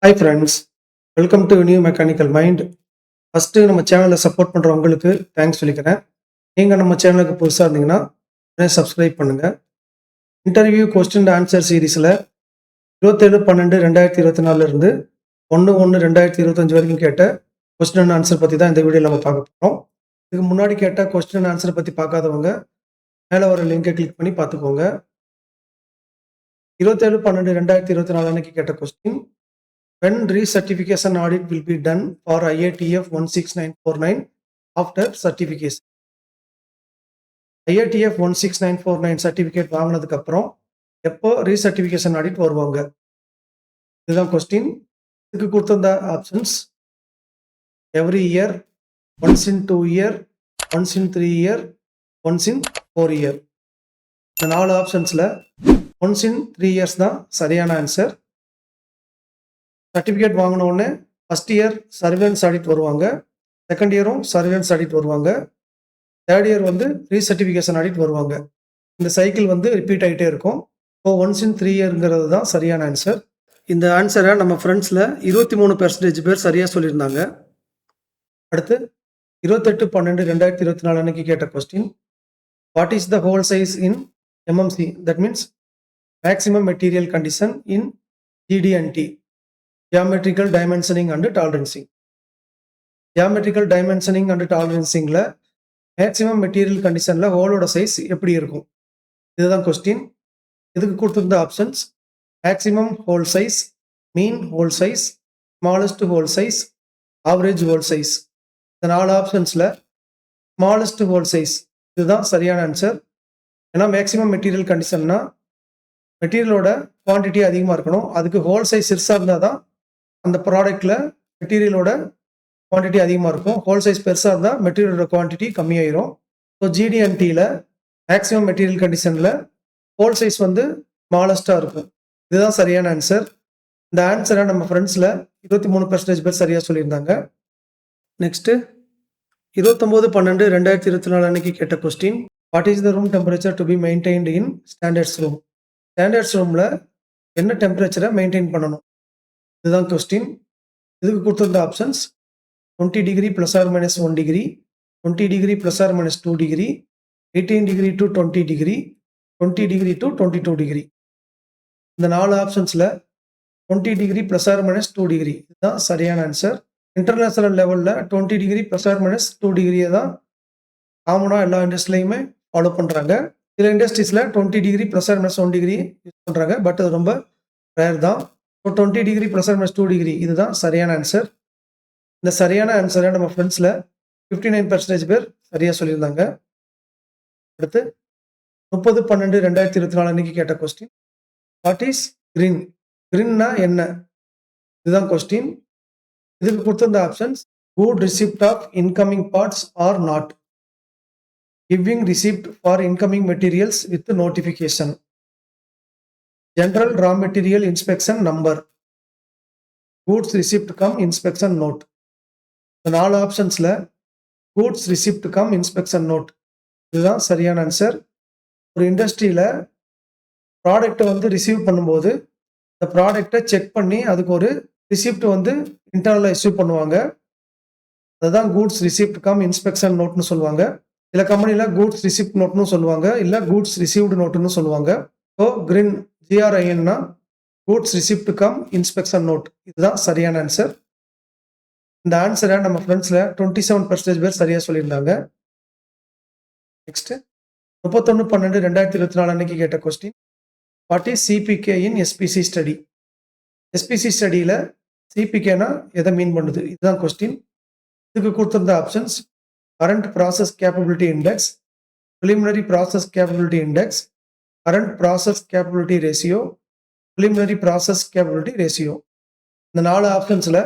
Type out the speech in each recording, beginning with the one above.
Hi friends, welcome to new mechanical mind. First நம்ம சேனலை support பண்ணுற உங்களுக்கு தேங்க்ஸ் சொல்லிக்கிறேன். நீங்கள் நம்ம சேனலுக்கு புதுசாக இருந்தீங்கன்னா உடனே சப்ஸ்கிரைப் பண்ணுங்கள். இன்டர்வியூ கொஸ்டின் அண்ட் ஆன்சர் சீரீஸில் 27/12/2024 இருந்து 1/1/2025 வரைக்கும் கேட்ட கொஸ்டின் அண்ட் ஆன்சர் பற்றி தான் இந்த வீடியோவில் நம்ம பார்க்க போகிறோம். இதுக்கு முன்னாடி கேட்ட கொஸ்டின் அண்ட் ஆன்சர் பற்றி பார்க்காதவங்க மேலே வர லிங்கை கிளிக் பண்ணி பார்த்துக்கோங்க. 27/12/2024 அன்னைக்கு கேட்ட question, when recertification audit will be done for IATF 16949 after certification? IATF 16949 certificate வாங்கினதுக்கு அப்புறம் எப்போ ரீசர்டிஃபிகேஷன் ஆடிட் வருவாங்க? இதுதான் கொஸ்டின். இதுக்கு கொடுத்திருந்த options every year, once in 2 year, once in 3 year, once in 4 year. இந்த 4 ஆப்ஷன்ஸில் ஒன்ஸ் இன் 3 இயர்ஸ் தான் சரியான ஆன்சர். சர்டிஃபிகேட் வாங்கின உடனே ஃபஸ்ட் இயர் சர்வேலன்ஸ் ஆடிட் வருவாங்க, செகண்ட் இயரும் சர்வேலன்ஸ் ஆடிட் வருவாங்க, தேர்ட் இயர் வந்து ரீசர்டிஃபிகேஷன் ஆடிட் வருவாங்க. இந்த சைக்கிள் வந்து ரிப்பீட் ஆகிட்டே இருக்கும். ஸோ ஒன்ஸ் இன் 3 இயருங்கிறது தான் சரியான ஆன்சர். இந்த ஆன்சரை நம்ம ஃப்ரெண்ட்ஸில் 23% பேர் சரியாக சொல்லியிருந்தாங்க. அடுத்து 28/12/2024 அன்னைக்கு கேட்ட question, what is the hole size in MMC? That means maximum material condition in GD&T, geometrical dimensioning and tolerancing. Geometrical dimensioning and டாலரன்சிங்கில் மேக்ஸிமம் மெட்டீரியல் கண்டிஷனில் ஹோலோட சைஸ் எப்படி இருக்கும்? இதுதான் கொஸ்டின். இதுக்கு கொடுத்துருந்த options maximum hole size, mean hole size, smallest hole size, average hole size. இந்த 4 ஆப்ஷன்ஸில் smallest hole size இதுதான் சரியான ஆன்சர். ஏன்னா மேக்ஸிமம் மெட்டீரியல் கண்டிஷன்னா மெட்டீரியலோட குவான்டிட்டி அதிகமாக இருக்கணும். அதுக்கு ஹோல் சைஸ் சிறுசாக இருந்தால் தான் அந்த ப்ராடக்டில் மெட்டீரியலோட குவான்டிட்டி அதிகமாக இருக்கும். ஹோல் சைஸ் பெருசாக இருந்தால் மெட்டீரியலோட குவான்டிட்டி கம்மியாயிரும். ஸோ GD&Tயில் மேக்ஸிமம் மெட்டீரியல் கண்டிஷனில் ஹோல் சைஸ் வந்து ஸ்மாலஸ்ட்டாக இருக்கும். இதுதான் சரியான ஆன்சர். இந்த ஆன்சரை நம்ம ஃப்ரெண்ட்ஸில் 23% பேர் சரியாக சொல்லியிருந்தாங்க. நெக்ஸ்ட்டு 29/12/2024 அன்னைக்கு கேட்ட question, what is the room temperature to be maintained in standards room? Standards ரூமில் என்ன டெம்பரேச்சரை மெயின்டைன் பண்ணணும்? இதுதான் கொஸ்டின். இதுக்கு கொடுத்துருந்த options 20 degree plus or minus 1 degree, 20 degree plus or minus 2 degree, 18 degree to 20 degree, 20 degree to 22 degree. இந்த 4 ஆப்ஷன்ஸில் 20 degree plus or minus 2 degree இதுதான் சரியான ஆன்சர். இன்டர்நேஷனல் லெவலில் 20 டிகிரி ப்ளஸ் ஆர் மைனஸ் 2 டிகிரியை தான் காமனாக எல்லா இண்டஸ்ட்ரிலையுமே ஃபாலோ பண்ணுறாங்க. சில இண்டஸ்ட்ரீஸில் 20 degree plus or minus 1 degree use பண்ணுறாங்க, பட் அது ரொம்ப ரேர் தான். So 20 degree plus or minus 2 degree இதுதான் சரியான ஆன்சர். இந்த சரியான ஆன்சரை நம்ம ஃப்ரெண்ட்ஸில் 59% பேர் சரியாக சொல்லியிருந்தாங்க. அடுத்து 30/12/2024 அன்னைக்கு கேட்ட கொஸ்டின், வாட் இஸ் கிரீன்? கிரீன்னா என்ன? இதுதான் கொஸ்டின். இதுக்கு கொடுத்திருந்த options good receipt of incoming parts or not, giving receipt for incoming materials with notification, general raw material inspection number, goods receipt cum inspection note. இந்த 4 ஆப்ஷன்ஸில் goods receipt cum inspection note இதுதான் சரியான answer. ஒரு இண்டஸ்ட்ரியில் ப்ராடக்டை வந்து receive பண்ணும்போது இந்த ப்ராடக்டை செக் பண்ணி அதுக்கு ஒரு ரிசிப்ட் வந்து இன்டர்னலாக இஷ்யூ பண்ணுவாங்க. அதுதான் கூட்ஸ் ரிசிப்ட் கம் இன்ஸ்பெக்ஷன் நோட்னு சொல்லுவாங்க. சில கம்பெனியில் கூட்ஸ் ரிசிப்ட் நோட்னு சொல்லுவாங்க, இல்லை கூட்ஸ் ரிசீவ்டு நோட்டுன்னு சொல்லுவாங்க. ஸோ கிரீன் GRINனா goods receipt cum inspection note இதுதான் சரியான ஆன்சர். இந்த ஆன்சரை நம்ம ஃப்ரெண்ட்ஸில் 27% பேர் சரியாக சொல்லியிருந்தாங்க. நெக்ஸ்ட் 31/12/2024 அன்னைக்கு கேட்ட question, what is CPK in SPC study? SPC ஸ்டடியில் CPKனா எதை மீன் பண்ணுது? இதுதான் கொஸ்டின். இதுக்கு கொடுத்துருந்த options current process capability index, preliminary process capability index, current process capability ratio, preliminary process capability ratio. இந்த 4 ஆப்ஷன்ஸில்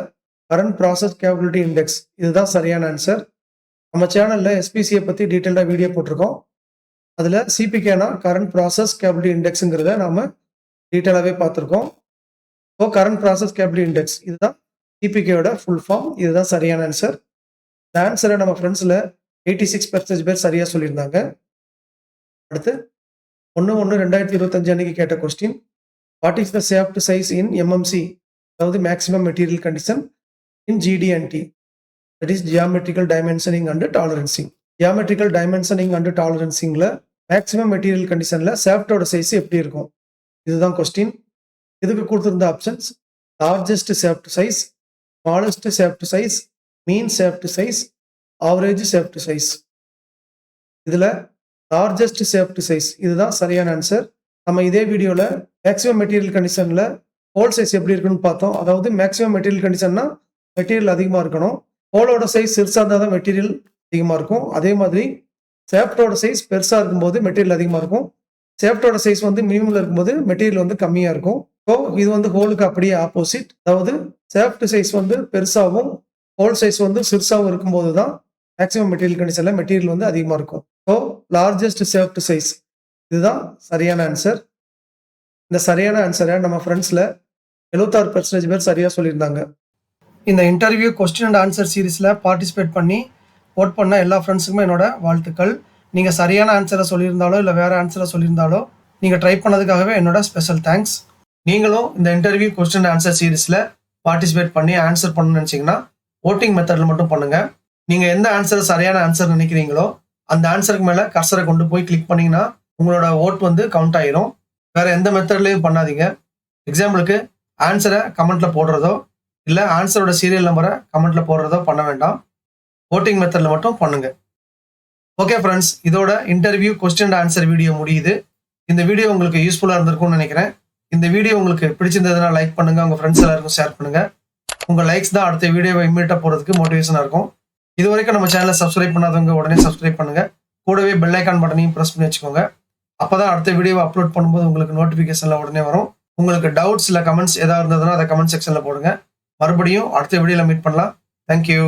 கரண்ட் ப்ராசஸ் கேப்பபிலிட்டி இண்டெக்ஸ் இதுதான் சரியான ஆன்சர். நம்ம சேனலில் SPCயை பற்றி டீட்டெயிலாக வீடியோ போட்டிருக்கோம். அதில் CPKனா கரண்ட் ப்ராசஸ் கேப்பபிலிட்டி இண்டெக்ஸுங்கிறத நாம் டீட்டெயிலாகவே பார்த்துருக்கோம். So current process capability index இதுதான் CPKயோட ஃபுல் ஃபார்ம். இதுதான் சரியான ஆன்சர். இந்த ஆன்சரை நம்ம ஃப்ரெண்ட்ஸில் 86% பேர் சரியாக சொல்லியிருந்தாங்க. அடுத்து 1/1/2025 அன்னைக்கு கேட்ட question, what is the shaft size in MMC அதாவது maximum material condition in GD&T. That is geometrical dimensioning and tolerancing. Geometrical dimensioning and tolerancingல மேக்ஸிமம் மெட்டீரியல் கண்டிஷன்ல ஷாஃப்டோட சைஸ் எப்படி இருக்கும்? இதுதான் கொஸ்டின். இதுக்கு கொடுத்திருந்த options largest shaft size, smallest shaft size, mean shaft size, average shaft size. இதுல largest shaft size இதுதான் சரியான ஆன்சர். நம்ம இதே வீடியோல மேக்ஸிமம் மெட்டீரியல் கண்டிஷன்ல ஹோல் சைஸ் எப்படி இருக்குன்னு பார்த்தோம். அதாவது மேக்ஸிமம் மெட்டீரியல் கண்டிஷன்னா மெட்டீரியல் அதிகமா இருக்கணும். ஹோலோட சைஸ் சிறுசா இருந்தால் தான் மெட்டீரியல் அதிகமாக இருக்கும். அதே மாதிரி ஷாஃப்டோட சைஸ் பெருசாக இருக்கும்போது மெட்டீரியல் அதிகமாக இருக்கும். ஷாஃப்டோட சைஸ் வந்து மினிமம்ல இருக்கும்போது மெட்டீரியல் வந்து கம்மியாக இருக்கும். ஸோ இது வந்து ஹோலுக்கு அப்படியே ஆப்போசிட். அதாவது ஷாஃப்ட் சைஸ் வந்து பெருசாகவும் ஹோல் சைஸ் வந்து சிறுசாகவும் இருக்கும்போது தான் மேக்ஸிமம் மெட்டீரியல் கண்டிஷனில் மெட்டீரியல் வந்து அதிகமாக இருக்கும். ஸோ லார்ஜஸ்ட் ஷாஃப்ட் சைஸ் இதுதான் சரியான ஆன்சர். இந்த சரியான ஆன்சரை நம்ம ஃப்ரெண்ட்ஸில் 76% பேர் சரியாக சொல்லியிருந்தாங்க. இந்த இன்டர்வியூ கொஸ்டின் அண்ட் ஆன்சர் சீரீஸில் பார்ட்டிசிபேட் பண்ணி ஓட் பண்ண எல்லா ஃப்ரெண்ட்ஸுக்குமே என்னோட வாழ்த்துக்கள். நீங்கள் சரியான ஆன்சரை சொல்லியிருந்தாலோ இல்லை வேறு ஆன்சரை சொல்லியிருந்தாலோ நீங்கள் ட்ரை பண்ணதுக்காகவே என்னோட ஸ்பெஷல் தேங்க்ஸ். நீங்களும் இந்த இன்டர்வியூ கொஸ்டின் அண்ட் ஆன்சர் சீரீஸில் பார்ட்டிசிபேட் பண்ணி ஆன்சர் பண்ணணும்னு நினச்சிங்கன்னா ஓட்டிங் மெத்தடில் மட்டும் பண்ணுங்கள். நீங்கள் எந்த ஆன்சர் சரியான ஆன்சர் நினைக்கிறீங்களோ அந்த ஆன்சருக்கு மேலே கர்சரை கொண்டு போய் கிளிக் பண்ணிங்கன்னா உங்களோட ஓட் வந்து கவுண்ட் ஆயிரும். வேறு எந்த மெத்தட்லையும் பண்ணாதீங்க. எக்ஸாம்பிளுக்கு ஆன்சரை கமெண்ட்டில் போடுறதோ இல்லை ஆன்சரோட சீரியல் நம்பரை கமெண்ட்டில் போடுறதோ பண்ண வேண்டாம். ஓட்டிங் மெத்தடில் மட்டும் பண்ணுங்க. ஓகே ஃப்ரெண்ட்ஸ், இதோட interview question and answer video முடியுது. இந்த வீடியோ உங்களுக்கு யூஸ்ஃபுல்லாக இருந்திருக்கும்னு நினைக்கிறேன். இந்த வீடியோ உங்களுக்கு பிடிச்சிருந்ததுன்னா லைக் பண்ணுங்கள், உங்கள் ஃப்ரெண்ட்ஸ் எல்லாருக்கும் ஷேர் பண்ணுங்கள். உங்கள் லைக்ஸ் தான் அடுத்த வீடியோவை இம்மீடியட்டாக போகிறதுக்கு மோட்டிவேஷனாக இருக்கும். இது வரைக்கும் நம்ம சேனலை சப்ஸ்கிரைப் பண்ணாதவங்க உடனே சப்ஸ்கிரைப் பண்ணுங்கள். கூடவே பெல் ஐக்கான் பட்டனையும் ப்ரெஸ் பண்ணி வச்சுக்கோங்க. அப்போ தான் அடுத்த வீடியோவை அப்லோட் பண்ணும்போது உங்களுக்கு நோட்டிஃபிகேஷனில் உடனே வரும். உங்களுக்கு டவுட்ஸ் இல்லை கமெண்ட்ஸ் எதாவது இருந்ததுன்னா அதை கமெண்ட் செக்ஷனில் போடுங்க. மறுபடியும் அடுத்த வீடியோவில் மீட் பண்ணலாம். தேங்க்யூ.